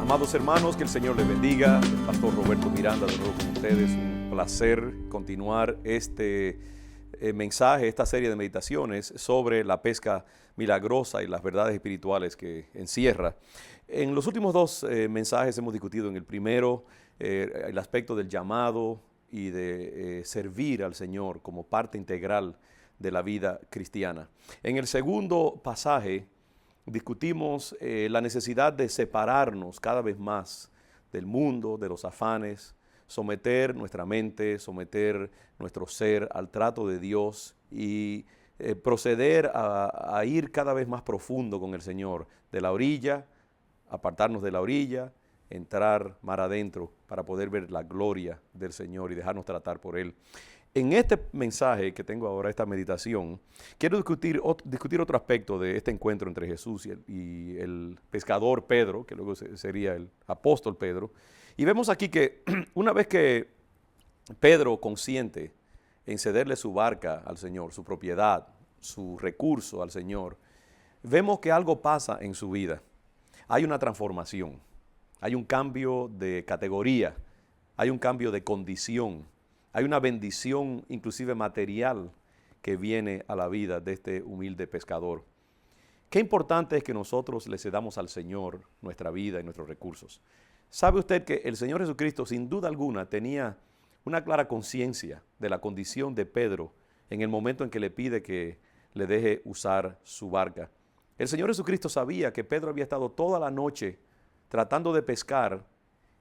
Amados hermanos, que el Señor les bendiga. El pastor Roberto Miranda de nuevo con ustedes. Un placer continuar este mensaje, esta serie de meditaciones sobre la pesca milagrosa y las verdades espirituales que encierra. En los últimos dos mensajes hemos discutido en el primero el aspecto del llamado y de servir al Señor como parte integral de la vida cristiana. En el segundo pasaje discutimos la necesidad de separarnos cada vez más del mundo, de los afanes, someter nuestra mente, someter nuestro ser al trato de Dios y proceder a ir cada vez más profundo con el Señor, de la orilla, apartarnos de la orilla, entrar mar adentro para poder ver la gloria del Señor y dejarnos tratar por Él. En este mensaje que tengo ahora, esta meditación, quiero discutir otro aspecto de este encuentro entre Jesús y el pescador Pedro, que luego sería el apóstol Pedro. Y vemos aquí que una vez que Pedro consiente en cederle su barca al Señor, su propiedad, su recurso al Señor, vemos que algo pasa en su vida. Hay una transformación, hay un cambio de categoría, hay un cambio de condición. Hay una bendición inclusive material que viene a la vida de este humilde pescador. Qué importante es que nosotros le cedamos al Señor nuestra vida y nuestros recursos. ¿Sabe usted que el Señor Jesucristo sin duda alguna tenía una clara conciencia de la condición de Pedro en el momento en que le pide que le deje usar su barca? El Señor Jesucristo sabía que Pedro había estado toda la noche tratando de pescar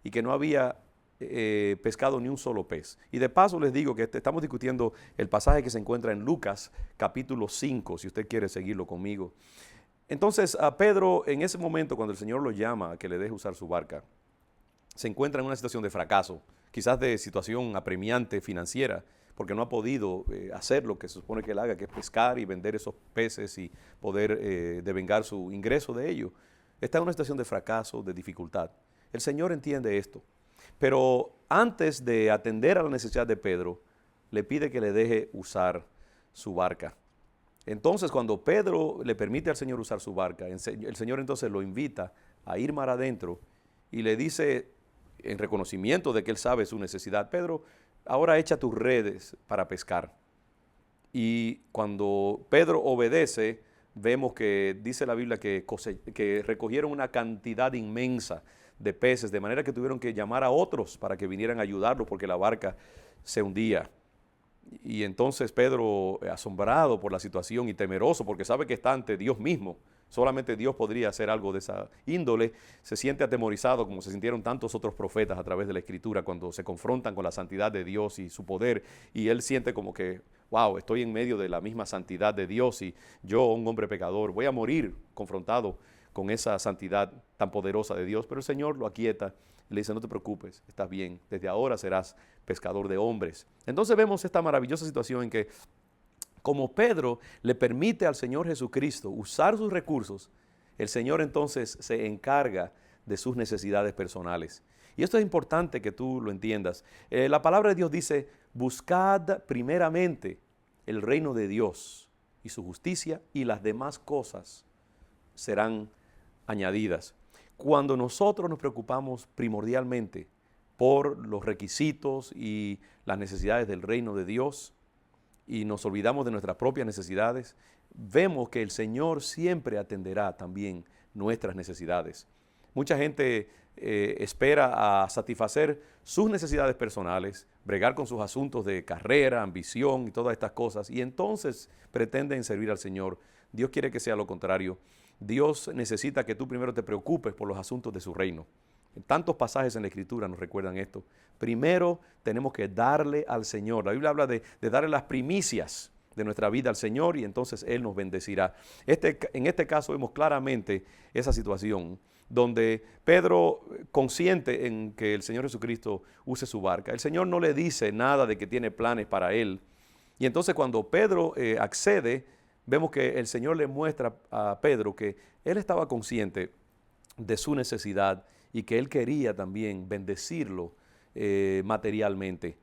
y que no había pescado ni un solo pez. Y de paso les digo que estamos discutiendo el pasaje que se encuentra en Lucas capítulo 5, si usted quiere seguirlo conmigo. Entonces a Pedro, en ese momento cuando el Señor lo llama a que le deje usar su barca, se encuentra en una situación de fracaso, quizás de situación apremiante financiera, porque no ha podido hacer lo que se supone que él haga, que es pescar y vender esos peces y poder devengar su ingreso de ello. Está en una situación de fracaso, de dificultad. El Señor entiende esto. Pero antes de atender a la necesidad de Pedro, le pide que le deje usar su barca. Entonces, cuando Pedro le permite al Señor usar su barca, el Señor entonces lo invita a ir mar adentro y le dice, en reconocimiento de que él sabe su necesidad, Pedro, ahora echa tus redes para pescar. Y cuando Pedro obedece, vemos que dice la Biblia que recogieron una cantidad inmensa de peces, de manera que tuvieron que llamar a otros para que vinieran a ayudarlo porque la barca se hundía. Y entonces Pedro, asombrado por la situación y temeroso porque sabe que está ante Dios mismo, solamente Dios podría hacer algo de esa índole, se siente atemorizado como se sintieron tantos otros profetas a través de la Escritura cuando se confrontan con la santidad de Dios y su poder, y él siente como que, wow, estoy en medio de la misma santidad de Dios y yo, un hombre pecador, voy a morir confrontado con esa santidad tan poderosa de Dios. Pero el Señor lo aquieta y le dice, no te preocupes, estás bien, desde ahora serás pescador de hombres. Entonces vemos esta maravillosa situación en que como Pedro le permite al Señor Jesucristo usar sus recursos, el Señor entonces se encarga de sus necesidades personales. Y esto es importante que tú lo entiendas. La palabra de Dios dice, buscad primeramente el reino de Dios y su justicia, y las demás cosas serán añadidas. Cuando nosotros nos preocupamos primordialmente por los requisitos y las necesidades del reino de Dios y nos olvidamos de nuestras propias necesidades, vemos que el Señor siempre atenderá también nuestras necesidades. Mucha gente espera a satisfacer sus necesidades personales, bregar con sus asuntos de carrera, ambición y todas estas cosas, y entonces pretenden servir al Señor. Dios quiere que sea lo contrario. Dios necesita que tú primero te preocupes por los asuntos de su reino. En tantos pasajes en la Escritura nos recuerdan esto. Primero tenemos que darle al Señor. La Biblia habla de darle las primicias de nuestra vida al Señor y entonces Él nos bendecirá. En este caso vemos claramente esa situación donde Pedro consiente en que el Señor Jesucristo use su barca. El Señor no le dice nada de que tiene planes para él. Y entonces cuando Pedro accede, vemos que el Señor le muestra a Pedro que él estaba consciente de su necesidad y que él quería también bendecirlo materialmente.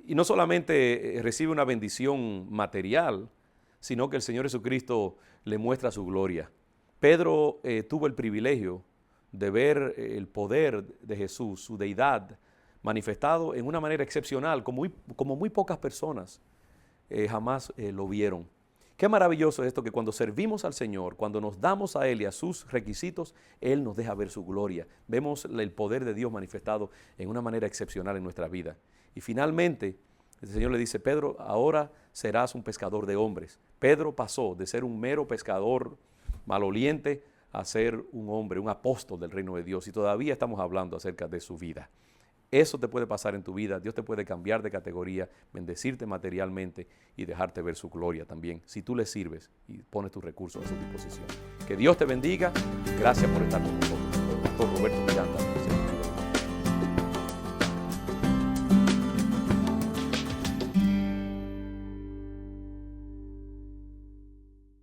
Y no solamente recibe una bendición material, sino que el Señor Jesucristo le muestra su gloria. Pedro tuvo el privilegio de ver el poder de Jesús, su deidad, manifestado en una manera excepcional, como muy pocas personas jamás lo vieron. Qué maravilloso es esto, que cuando servimos al Señor, cuando nos damos a Él y a sus requisitos, Él nos deja ver su gloria. Vemos el poder de Dios manifestado en una manera excepcional en nuestra vida. Y finalmente, el Señor le dice: Pedro, ahora serás un pescador de hombres. Pedro pasó de ser un mero pescador maloliente a ser un hombre, un apóstol del reino de Dios. Y todavía estamos hablando acerca de su vida. Eso te puede pasar en tu vida. Dios te puede cambiar de categoría, bendecirte materialmente y dejarte ver su gloria también, si tú le sirves y pones tus recursos a su disposición. Que Dios te bendiga. Gracias por estar con nosotros. Pastor Roberto Miranda.